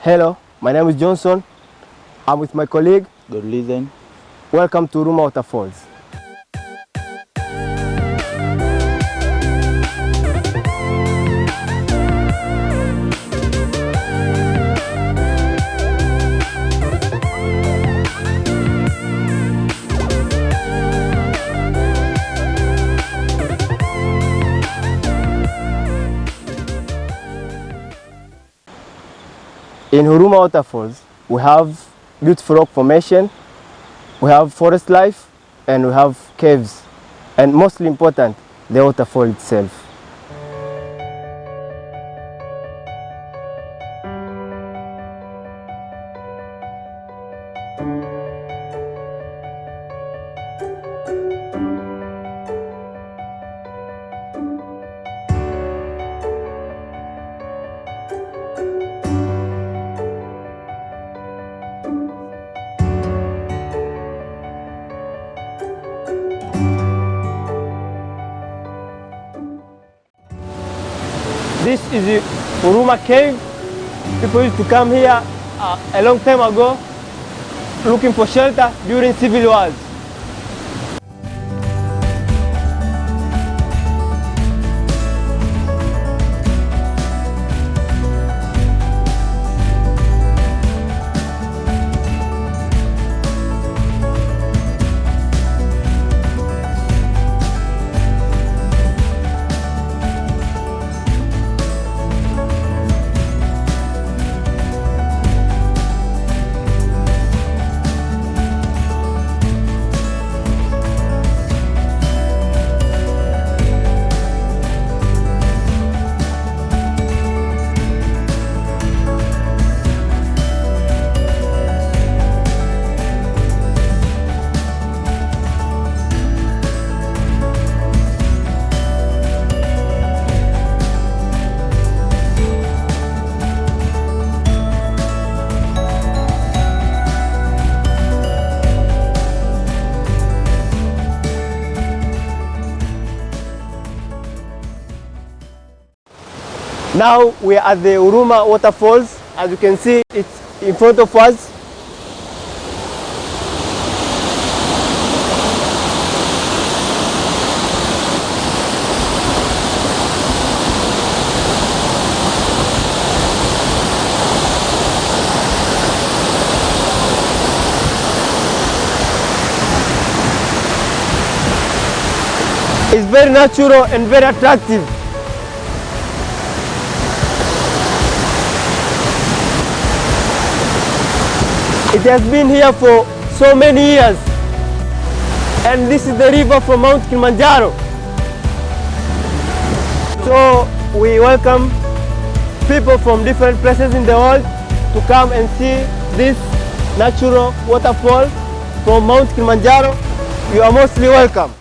Hello, my name is Johnson. I'm with my colleague. Good listen. Welcome to Huruma Waterfalls. In Huruma Waterfalls, we have beautiful rock formation, we have forest life, and we have caves, and mostly important, the waterfall itself. This is the Huruma cave. People used to come here a long time ago looking for shelter during civil wars. Now we are at the Huruma Waterfalls. As you can see, it's in front of us. It's very natural and very attractive. It has been here for so many years, and this is the river from Mount Kilimanjaro. So we welcome people from different places in the world to come and see this natural waterfall from Mount Kilimanjaro. You are mostly welcome.